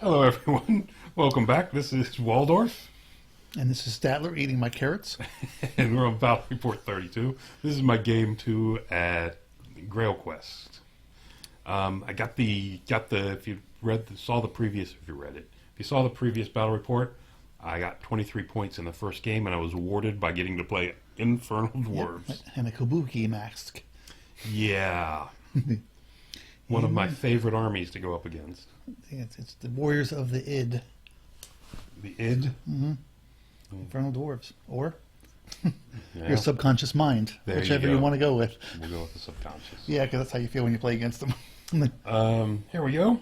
Hello, everyone. Welcome back. This is Waldorf, And this is Statler eating my carrots. and we're on Battle Report 32. This is my game 2 at Grail Quest. I got the. If you saw the previous battle report, I got 23 points in the first game, and I was awarded by getting to play Infernal Dwarves. Yep, and a kabuki mask. Yeah, one of my favorite armies to go up against. It's the warriors of the id. The id. Infernal Dwarves. Or Yeah. your subconscious mind. There you whichever go. you want to go with. We'll go with the subconscious. Yeah, because that's how you feel when you play against them. Here we go.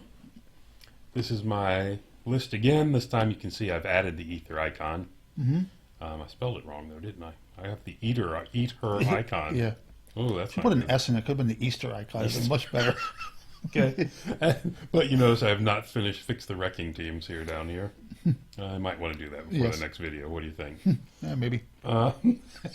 This is my list again. This time you can see I've added the ether icon. I spelled it wrong though, didn't I? I have the eat her icon. Yeah. Oh, that's You not put an good. S in it. Could have been the Easter icon. It's much better. Okay. But you notice I have not fixed the wrecking teams here down here. I might want to do that before Yes. the next video. What do you think? Yeah, maybe.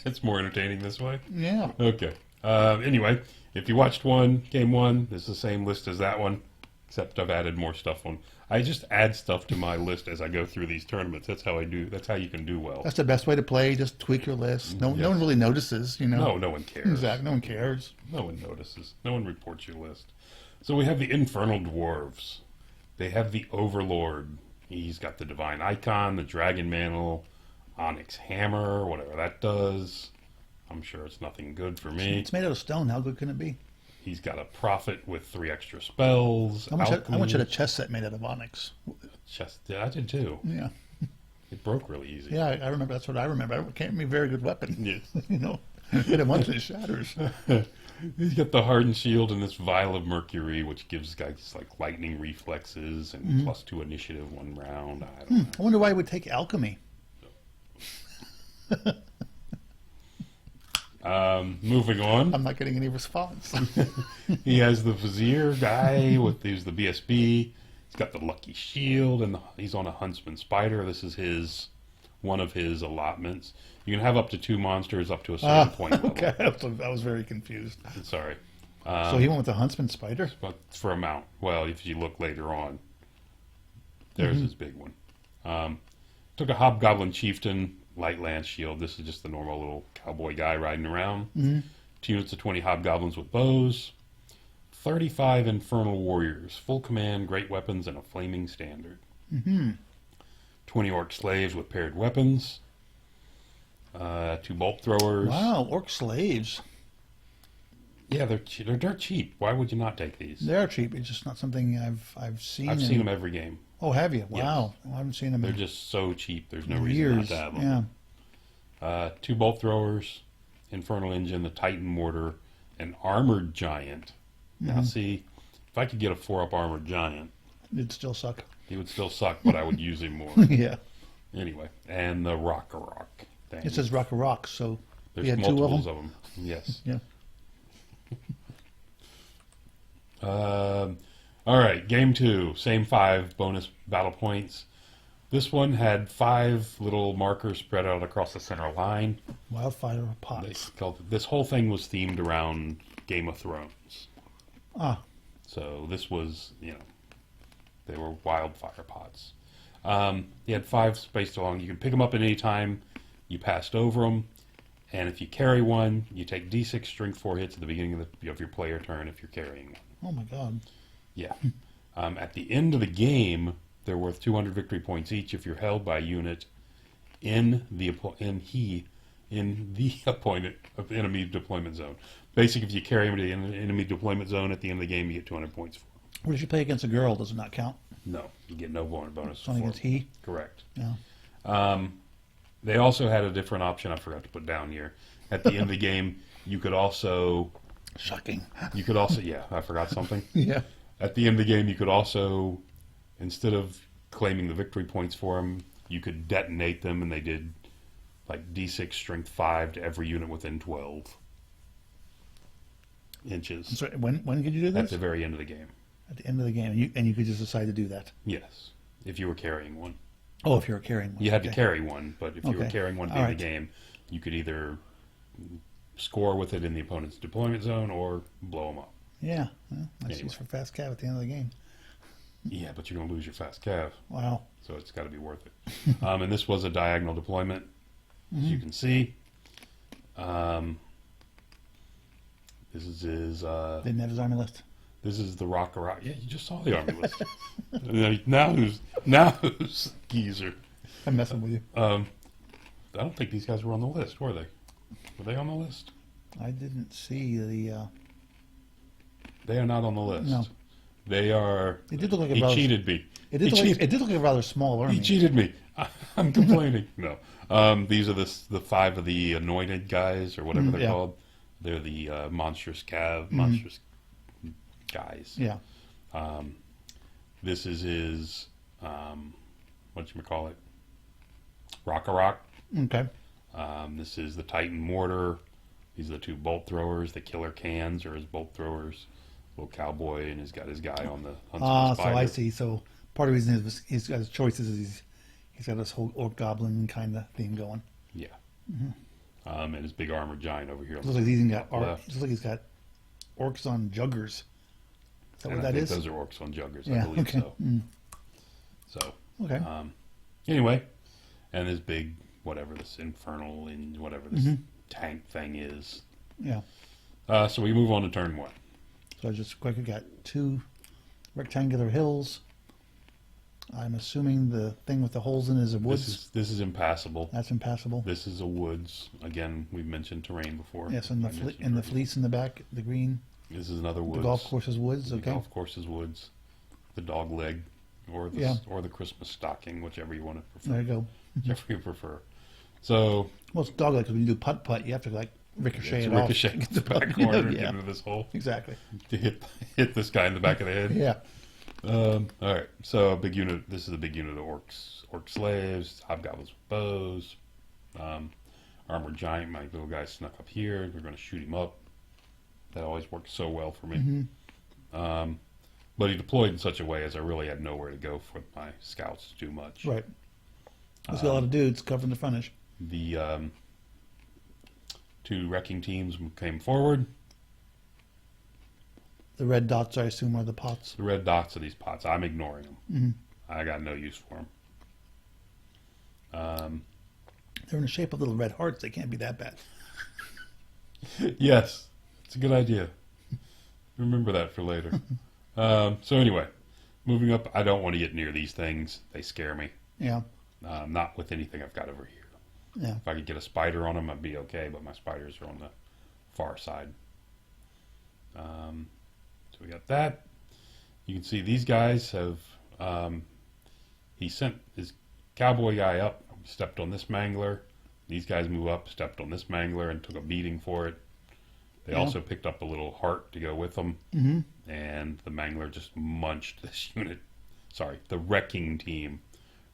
It's more entertaining this way. Yeah. Okay. Anyway, if you watched game one, this is the same list as that one, except I've added more stuff on. I just add stuff to my list as I go through these tournaments. That's how I do. That's how you can do well. That's the best way to play. Just tweak your list. No one really notices, you know. No, no one cares. Exactly. No one cares. No one notices. No one reports your list. So we have the Infernal Dwarves. They have the Overlord. He's got the Divine Icon, the Dragon Mantle, Onyx Hammer, whatever that does. I'm sure it's nothing good for me. It's made out of stone. How good can it be? He's got a Prophet with 3 extra spells. How much Alchemy. had a chess set made out of onyx? Yeah, I did too. Yeah. It broke really easy. Yeah, I remember. That's what I remember. It can't be a very good weapon. Yeah. You know, hit it once and it shatters. He's got the Hardened Shield and this Vial of Mercury, which gives guys like lightning reflexes and +2 initiative 1 round. I don't know. I wonder why it would take alchemy. Moving on. I'm not getting any response. He has the Vizier guy with the BSB. He's got the Lucky Shield, and he's on a Huntsman Spider. This is one of his allotments. You can have up to 2 monsters up to a certain point level. Okay, I was very confused. Sorry. So he went with the Huntsman Spider? But for a mount. Well, if you look later on, there's his big one. Took a Hobgoblin Chieftain, Light Lance Shield. This is just the normal little cowboy guy riding around. 2 units of 20 Hobgoblins with bows. 35 Infernal Warriors, full command, great weapons, and a flaming standard. 20 Orc Slaves with paired weapons. 2 Bolt Throwers. Wow, orc slaves. Yeah, they're dirt cheap. Why would you not take these? They're cheap. It's just not something I've seen. I've seen them every game. Oh, have you? Yes. Wow. Well, I haven't seen them They're in just so cheap. There's no reason not years. to have them. Yeah. 2 Bolt Throwers, Infernal Engine, the Titan Mortar, an Armored Giant. Now, see, if I could get a 4-up Armored Giant, It'd still suck. he would still suck, but I would use him more. Yeah. Anyway, and the Rock thing. It says Rock a Rock, so There's he had 2 of multiples them. of them. Yes. Yeah. All right, game 2, same 5 bonus battle points. This one had 5 little markers spread out across the center line. Wildfire pots. This whole thing was themed around Game of Thrones. Ah. So this was, they were wildfire pots. You had 5 spaced along. You could pick them up at any time. You passed over them. And if you carry one, you take D6 strength 4 hits at the beginning of your player turn if you're carrying one. Oh my God. Yeah. At the end of the game, they're worth 200 victory points each if you're held by a unit in the appointed enemy deployment zone. Basically, if you carry them to the enemy deployment zone at the end of the game, you get 200 points for them. What if you play against a girl? Does it not count? No, you get no bonus It's only for against them. he? Correct. Yeah. They also had a different option I forgot to put down here. At the end of the game, you could also... Shocking. Yeah, I forgot something. Yeah. At the end of the game, you could also, instead of claiming the victory points for them, you could detonate them, and they did like D6 strength 5 to every unit within 12 inches. So when could you do this? At the very end of the game. At the end of the game, and you could just decide to do that. Yes, if you were carrying one. Oh, if you're carrying one. You had to Okay. carry one, but if you were Okay. carrying one at the All end of the game, you could either score with it in the opponent's deployment zone or blow them up. Yeah. Well, nice Anyway. use for fast cav at the end of the game. Yeah, but you're going to lose your fast cav. Wow. So it's got to be worth it. And this was a diagonal deployment, as you can see. This is his... Didn't have his army list. This is the Rock. Yeah, you just saw the army list. now who's geezer? I'm messing with you. I don't think these guys were on the list, were they? Were they on the list? I didn't see the... They are not on the list. No. They are... It did look like a He rather, cheated me. It did, it did look like a rather small army. He cheated me. I'm complaining. No. These are the 5 of the anointed guys, or whatever they're yeah. called. They're the monstrous cav, monstrous guys. Yeah. This is his, whatchamacallit? Rock. Okay. This is the Titan mortar. These are the 2 bolt throwers. The killer cans are his bolt throwers. Little cowboy, and he's got his guy on the So I see. So part of the reason is he's got his choices is he's got this whole orc goblin kind of theme going. Yeah. And his big armored giant over here. Looks like he's got looks like he's got orcs on juggers. Is that and what I that think is? those are orcs on juggers. Yeah. I believe Okay. so. So. Okay. Anyway, and this big whatever this infernal in whatever this tank thing is. Yeah. So we move on to turn 1. So just quick, we got 2 rectangular hills. I'm assuming the thing with the holes in is a woods. This is impassable. That's impassable. This is a woods. Again, we've mentioned terrain before. Yes, and the fleece in the back, the green. This is another woods. The golf course is woods. The Okay. golf course is woods. The dog leg, or the Christmas stocking, whichever you want to prefer. There you go. Whichever you prefer. So Well, it's dog leg because when you do putt, you have to like ricochet it's it off. ricochet the back corner and Yeah. get into this hole Exactly. to hit this guy in the back of the head. Yeah. All right, so a big unit. This is a big unit of orc slaves, hobgoblins with bows, armored giant. My little guy snuck up here. We're going to shoot him up. That always works so well for me. But he deployed in such a way as I really had nowhere to go for my scouts to do much. Right. There's got a lot of dudes covering the frontage. The 2 wrecking teams came forward. The red dots, I assume, are the pots. The red dots are these pots. I'm ignoring them. I got no use for them. They're in the shape of little red hearts. They can't be that bad. Yes, it's a good idea. Remember that for later. So anyway, moving up, I don't want to get near these things. They scare me. Yeah. Not with anything I've got over here. Yeah. If I could get a spider on them, I'd be okay, but my spiders are on the far side. So we got that. You can see these guys have, he sent his cowboy guy up, stepped on this mangler. These guys move up, stepped on this mangler, and took a beating for it. They also picked up a little heart to go with them. And the mangler just munched this unit. Sorry, the wrecking team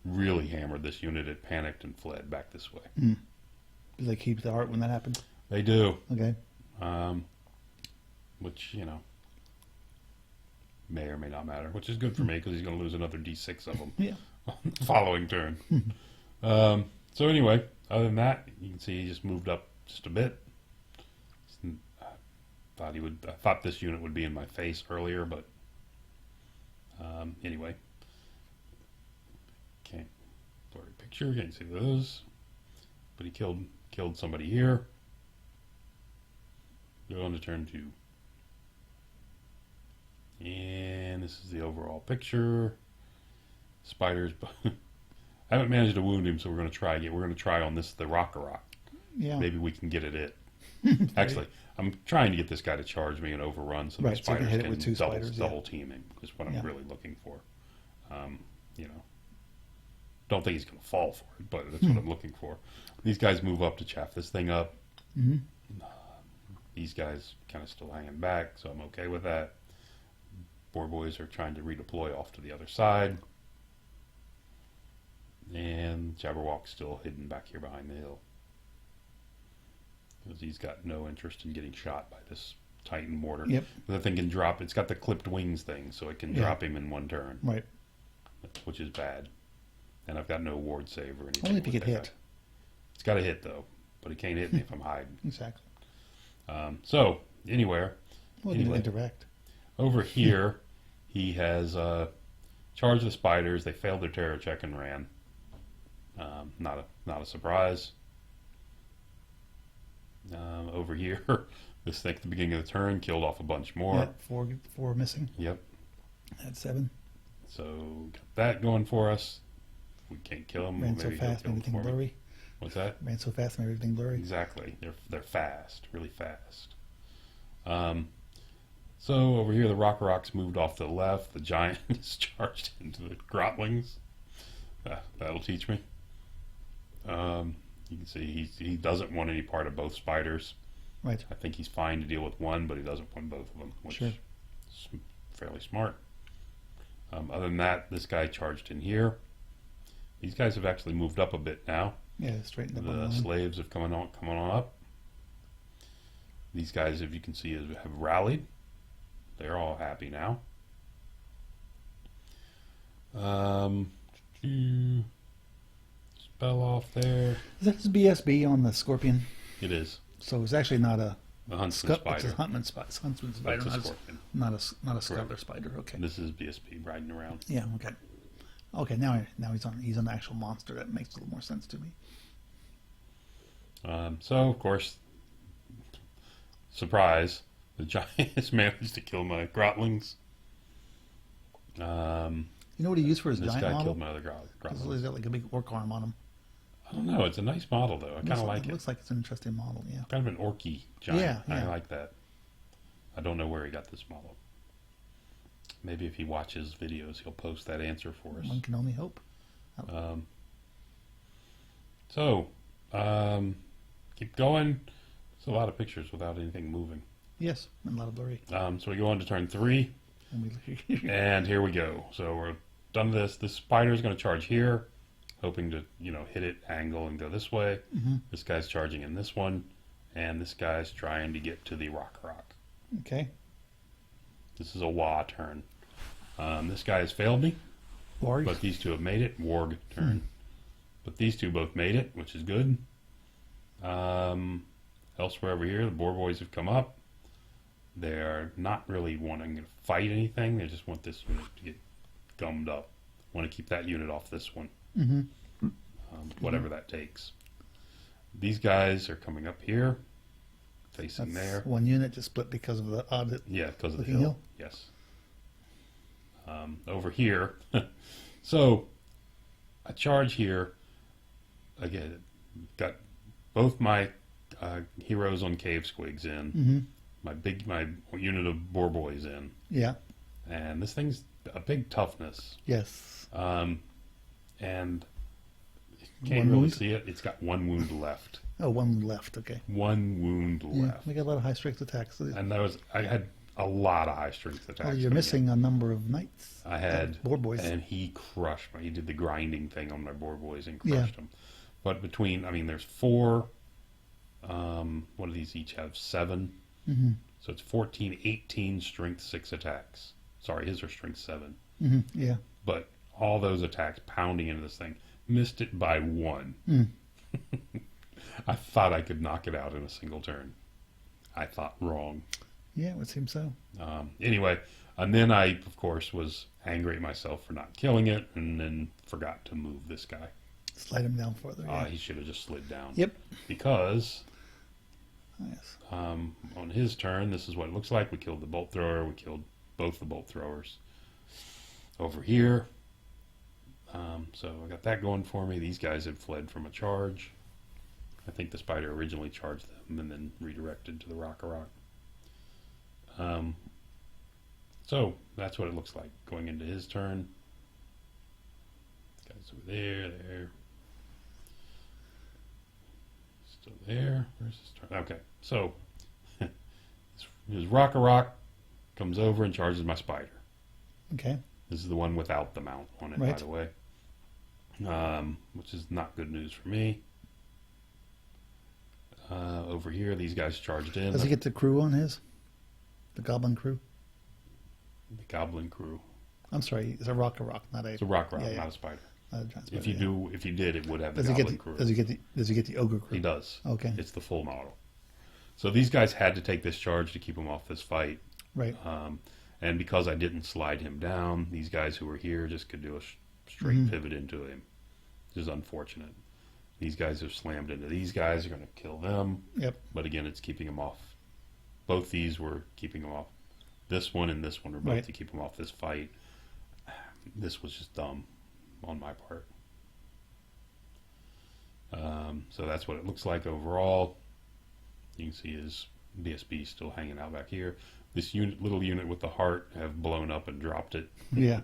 really hammered this unit. It panicked and fled back this way. Do they keep the heart when that happens? They do. Okay. Which, may or may not matter, which is good for me because he's going to lose another D6 of them Yeah. on the following turn. So anyway, other than that, you can see he just moved up just a bit. I thought this unit would be in my face earlier, but anyway. Can't blurry picture, can't see those. But he killed somebody here. Go on to turn 2. And this is the overall picture. Spiders. I haven't managed to wound him, so we're going to try again. We're going to try on this, the rock. Yeah. Maybe we can get it. Actually, I'm trying to get this guy to charge me and overrun so the Right, so you spiders can hit it can with 2 spiders, double team him is what I'm Yeah. really looking for. Don't think he's going to fall for it, but that's what I'm looking for. These guys move up to chaff this thing up. These guys kind of still hanging back, so I'm okay with that. Boar boys are trying to redeploy off to the other side. And Jabberwock's still hidden back here behind the hill. Because he's got no interest in getting shot by this Titan mortar. Yep. The thing can drop, it's got the clipped wings thing, so it can drop him in one turn. Right. Which is bad. And I've got no ward save or anything. Only if you with get that hit. guy. It's got to hit, though. But it can't hit me if I'm hiding. Exactly. So, anyway, Well, you indirect. over here, he has charged the spiders. They failed their terror check and ran. Not a surprise. Over here, this thing at the beginning of the turn killed off a bunch more. Yeah, four missing. Yep. Had 7. So got that going for us. We can't kill them. Ran so maybe fast, he'll kill everything them for me. blurry. What's that? Ran so fast and everything blurry. Exactly. They're fast, really fast. So over here, the Rocks moved off to the left. The giant is charged into the grotlings. That'll teach me. You can see he doesn't want any part of both spiders. Right. I think he's fine to deal with one, but he doesn't want both of them, which Sure. is fairly smart. Other than that, this guy charged in here. These guys have actually moved up a bit now. Yeah, straightened up on The line. slaves have come on up. These guys, if you can see, have rallied. They're all happy now. Spell off there. Is that his BSB on the scorpion? It is. So it's actually not a The huntsman It's spider. a huntsman spider, That's a not scorpion. not a scuttler spider. Okay. This is BSP riding around. Yeah. Okay. Okay. Now he's an actual monster. That makes a little more sense to me. So, of course, surprise, the giant has managed to kill my grotlings. You know what he used for his This giant guy model? killed my other He's grotlings. got like a big orc arm on him. I don't know. It's a nice model, though. I kind of like It it. looks like it's an interesting model. Yeah. Kind of an orky giant. Yeah, I yeah. like that. I don't know where he got this model. Maybe if he watches videos, he'll post that answer for us. One can only hope. Keep going. It's a lot of pictures without anything moving. Yes, and a lot of blurry. So we go on to turn 3, And we, and here we go. So we're done this. This spider is going to charge here, hoping to, hit it, angle, and go this way. This guy's charging in this one, and this guy's trying to get to the rock. okay. This is a wah turn. This guy has failed me, Warg. but these two have made it. Warg turn. But these two both made it, which is good. Elsewhere over here, the boar boys have come up. They're not really wanting to fight anything. They just want this unit to get gummed up. Want to keep that unit off this one. Whatever that takes. These guys are coming up here, facing That's there. one unit just split because of the odd. Yeah, because of the looking hill. hill? Yes. Over here. So, I charge here. Again, got both my heroes on cave squigs in. My unit of boar boys in. Yeah. And this thing's a big toughness. Yes. And One can't really wound? see it. It's got one wound left. Oh, one left. Okay. One wound Yeah, left. we got a lot of high strength attacks. And I had a lot of high strength attacks. Oh, you're coming missing a number of knights. I had boar boys. and he crushed me. He did the grinding thing on my boar boys and Yeah. crushed them. But there's 4. What do these each have? 7. So it's 14, 18 strength 6 attacks. Sorry, his are strength 7. Yeah. But all those attacks pounding into this thing, missed it by 1. I thought I could knock it out in a single turn. I thought wrong. Yeah, it would seem so. Anyway, and then I, of course, was angry at myself for not killing it, and then forgot to move this guy. Slide him down further. Yeah. He should have just slid down. Yep. Because Yes. on his turn, this is what it looks like. We killed the bolt thrower. We killed both the bolt throwers. Over here. So I got that going for me. These guys had fled from a charge. I think the spider originally charged them and then redirected to the rock. So that's what it looks like going into his turn. This guy's over there. Still there. Where's his turn? Okay, so his rock comes over and charges my spider. Okay. This is the one without the mount on it, by Right. the way. Which is not good news for me. Over here, these guys charged in. Does he get the crew on his? The goblin crew? The goblin crew. I'm sorry, it's a rock, not a. It's a rock, Yeah, yeah. not a spider. Not a giant If spider, you yeah. if you did, it would have the Does he get goblin the, crew. does he get the ogre crew? He does. Okay. It's the full model. So these guys had to take this charge to keep him off this fight. Right. And because I didn't slide him down, these guys who were here just could do a straight pivot into him. Which is unfortunate. These guys are slammed into these guys. Are going to kill them. Yep. But again, it's keeping them off. Both these were keeping them off. This one and this one were both to keep them off this fight. This was just dumb on my part. So that's what it looks like overall. You can see his BSB still hanging out back here. This little unit with the heart have blown up and dropped it. Yeah.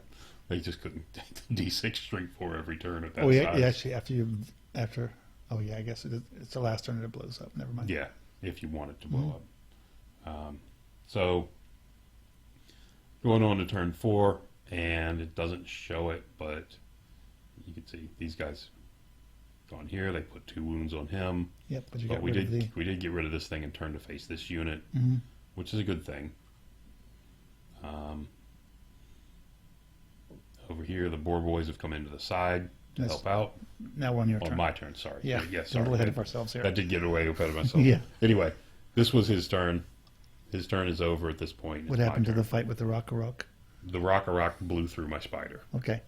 They just couldn't take the D6 straight 4 every turn at that Oh, yeah, size. yeah, actually, oh, yeah, I guess it's the last turn that it blows up. Never mind. Yeah, if you want it to blow up. So, going on to turn 4, and it doesn't show it, but you can see these guys on here. They put 2 wounds on him. Yep, but you But got we rid of the... did get rid of this thing and turn to face this unit, which is a good thing. Over here, the boar boys have come into the side to help out. Now we're on your Oh, turn. my turn. Sorry. Yeah, Yes. we're a Sorry. little ahead of ourselves here. That did get away ahead of myself. Yeah. Anyway, this was his turn. His turn is over at this point. What It's my happened to turn. the fight with the Rock? The rock blew through my spider. Okay.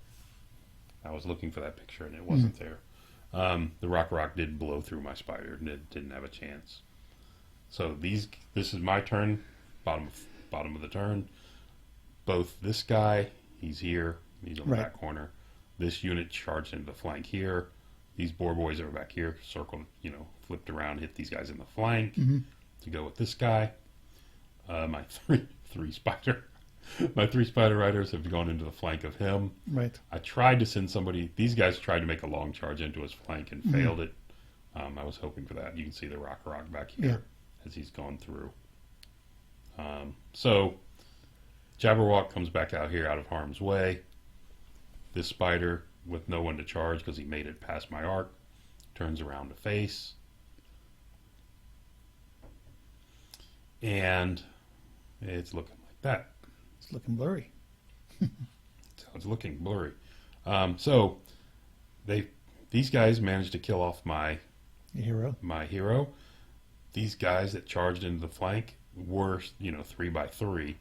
I was looking for that picture and it wasn't there. The rock did blow through my spider and it didn't have a chance. So this is my turn. Bottom of the turn. Both this guy, he's here. He's on the back corner. This unit charged into the flank here. These boar boys are back here, circled, flipped around, hit these guys in the flank to go with this guy. My three spider riders have gone into the flank of him. Right. I tried to send somebody. These guys tried to make a long charge into his flank and failed it. I was hoping for that. You can see the rock back here as he's gone through. So Jabberwock comes back out here out of harm's way. This spider, with no one to charge because he made it past my arc, turns around to face. And it's looking like that. It's looking blurry. So it's looking blurry. So these guys managed to kill off my hero. These guys that charged into the flank were 3x3.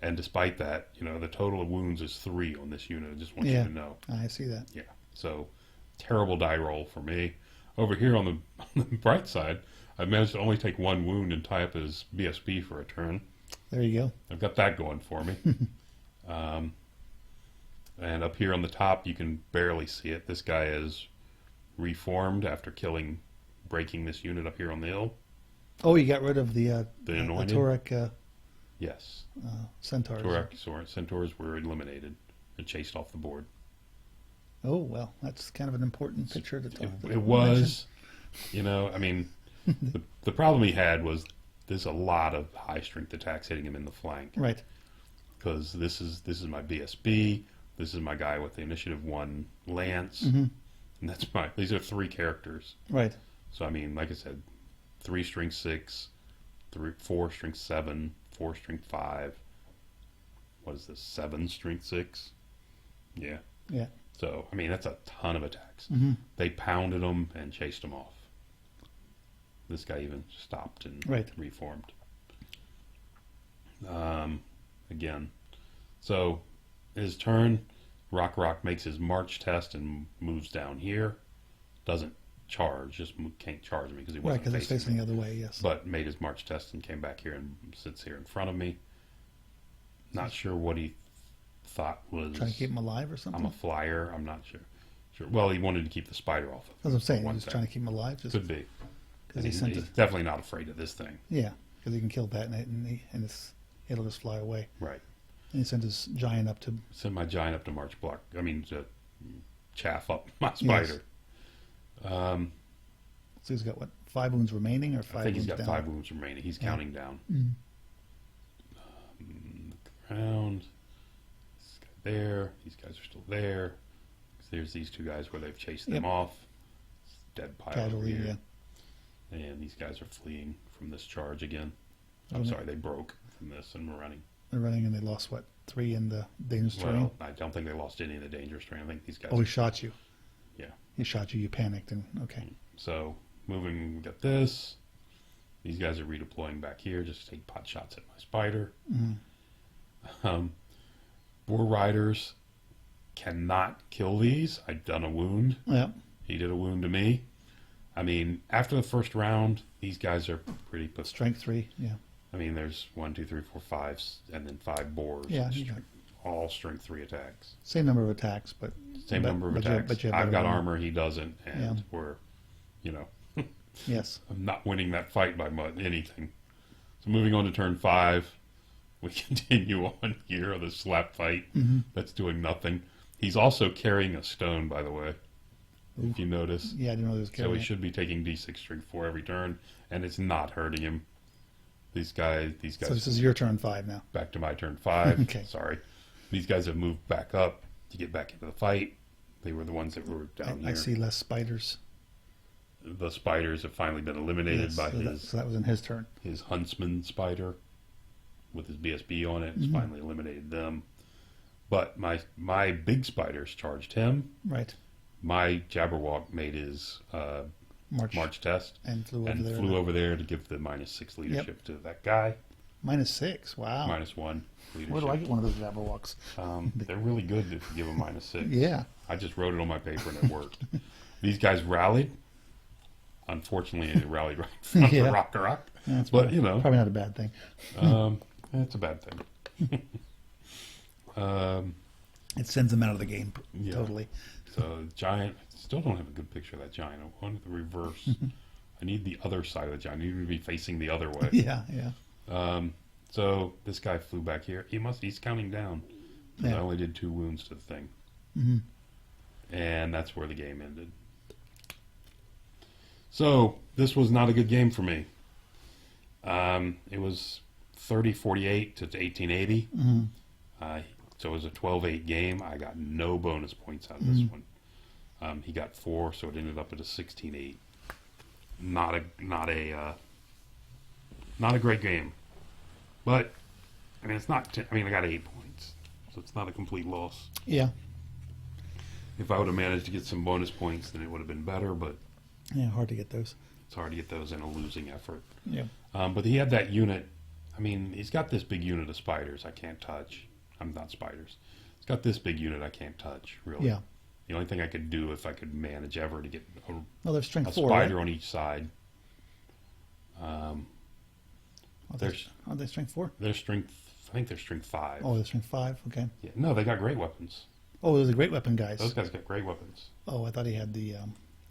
And despite that, the total of wounds is 3 on this unit. I just want you to know. I see that. Yeah. So terrible die roll for me. Over here on the bright side, I've managed to only take 1 wound and tie up his BSB for a turn. There you go. I've got that going for me. And up here on the top, you can barely see it. This guy is reformed after breaking this unit up here on the hill. Oh, you got rid of the anointed? Tauric Yes. centaurs. Tauric centaurs were eliminated and chased off the board. Oh, well, that's kind of an important picture to talk It was, the problem he had was there's a lot of high strength attacks hitting him in the flank. Right. Because this is my BSB. This is my guy with the initiative 1 lance. And these are 3 characters. Right. So like I said, 3 strength 6, 4 strength 7, 4 strength 5. What is this? 7 strength 6? Yeah. Yeah. So that's a ton of attacks. They pounded them and chased them off. This guy even stopped and reformed. Again. So his turn, Rock makes his march test and moves down here. Doesn't charge, just can't charge me because he wasn't it's facing the other way, yes. But made his march test and came back here and sits here in front of me. Not sure what he thought was... Trying to keep him alive or something? I'm a flyer. I'm not sure. Well, he wanted to keep the spider off of him. That's what I'm saying. He's trying to keep him alive. Could be. He's definitely not afraid of this thing. Yeah, because he can kill that and it'll just fly away. Right. And he sent his giant up to... Send my giant up to march block. To chaff up my spider. Yes. So he's got, 5 wounds remaining or 5 wounds down? I think he's got 5 wounds remaining. He's counting down. The ground. This guy there. These guys are still there. There's these 2 guys where they've chased them off. Dead pile over here. Yeah. And these guys are fleeing from this charge again. I'm sorry, they broke from this and were running. They're running and they lost, 3 in the dangerous terrain? I don't think they lost any in the dangerous terrain. I think these guys... Oh, he shot you. Yeah. He shot you, you panicked, and okay. So, moving, we got this. These guys are redeploying back here just to take pot shots at my spider. Boar riders cannot kill these. I've done a wound. Yeah. He did a wound to me. I mean, after the first round, these guys are pretty pathetic. Strength 3. Yeah. I mean, there's 1, 2, 3, 4, 5, and then 5 boars. Yeah. All strength 3 attacks. Same number of attacks, but Same number of attacks. But you have I've got better armor, he doesn't, and we're, Yes. I'm not winning that fight by anything. So moving on to turn 5, we continue on here on the slap fight. That's doing nothing. He's also carrying a stone, by the way, if you notice. Yeah, I didn't know he was So carrying he should be taking D6 strength 4 every turn, and it's not hurting him. These guys. So this is your turn 5 now. Back to my turn 5. Okay. Sorry. These guys have moved back up to get back into the fight. They were the ones that were down here. I see less spiders. The spiders have finally been eliminated by so that was in his turn. his huntsman spider with his BSB on it. It's finally eliminated them. But my big spiders charged him. Right. My Jabberwock made his March test and flew over there to give the -6 leadership to that guy. -6. Wow. -1 leadership. Where do I get one of those Jabberwocks? They're really good if you give them -6. Yeah. I just wrote it on my paper and it worked. These guys rallied. Unfortunately, they rallied right from the rock. That's But, probably not a bad thing. It's a bad thing. It sends them out of the game Yeah. totally. So, giant. Still don't have a good picture of that giant. I wanted the reverse. I need the other side of the giant. I need to be facing the other way. Yeah, yeah. So this guy flew back here. He's counting down. I only did 2 wounds to the thing. And that's where the game ended. So this was not a good game for me. It was 30-48 to 1880. So it was a 12-8 game. I got no bonus points out of this one. He got 4, so it ended up at a 16-8. Not a great game. But I mean, it's not. I got 8 points, so it's not a complete loss. Yeah. If I would have managed to get some bonus points, then it would have been better. But yeah, hard to get those. It's hard to get those in a losing effort. Yeah. But he had that unit. I mean, he's got this big unit of spiders I can't touch. I'm not spiders. He's got this big unit I can't touch, really. Yeah. The only thing I could do if I could manage ever to get They're strength 4, spider right? on each side. Are they strength 4? Their strength, I think they're strength 5. Oh, they're strength 5. Okay. Yeah. No, they got great weapons. Oh, those are great weapon guys. Those guys got great weapons. Oh, I thought he had the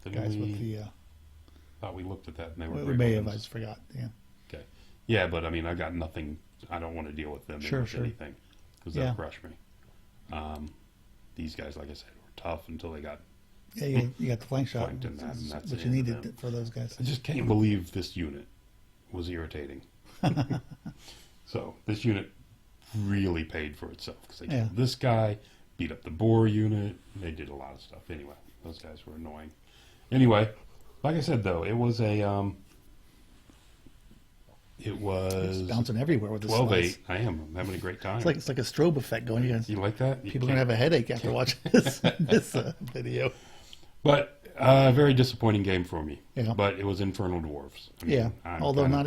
guys with the. Thought we looked at that and they were We great may have. weapons. I just forgot. Yeah. Okay. Yeah, but I mean, I got nothing. I don't want to deal with them Sure, with sure. anything because they'll crush me. These guys, like I said, were tough until they got. Yeah, you got the flank shot, Flanked in that, and that's which it, you needed then. for those guys. I just can't believe this unit was irritating. So this unit really paid for itself because they killed this guy, beat up the boar unit. They did a lot of stuff. Anyway, those guys were annoying. Anyway, like I said though, it was It's bouncing everywhere with this 12-8. slice. I am. I'm having a great time. It's like a strobe effect going. You like that? People are gonna have a headache after watching this video. But very disappointing game for me. Yeah. But it was Infernal Dwarves. I mean, Although not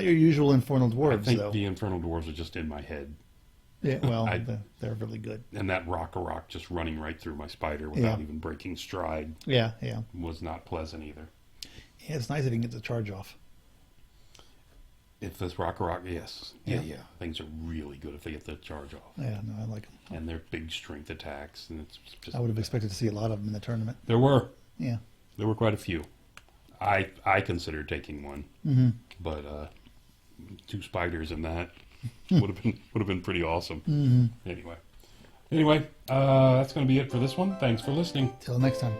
your usual Infernal Dwarves, I think though. the Infernal Dwarves are just in my head. Yeah, well, they're really good. And that rock just running right through my spider without even breaking stride Yeah. was not pleasant either. Yeah, it's nice if you can get the charge off. If this rock, yes. Yeah. Things are really good if they get the charge off. Yeah, no, I like them. And they're big strength attacks. And it's just, I would have expected to see a lot of them in the tournament. There were. Yeah. There were quite a few. I considered taking one. But 2 spiders in that would have been pretty awesome. Anyway, that's going to be it for this one. Thanks for listening. Till next time.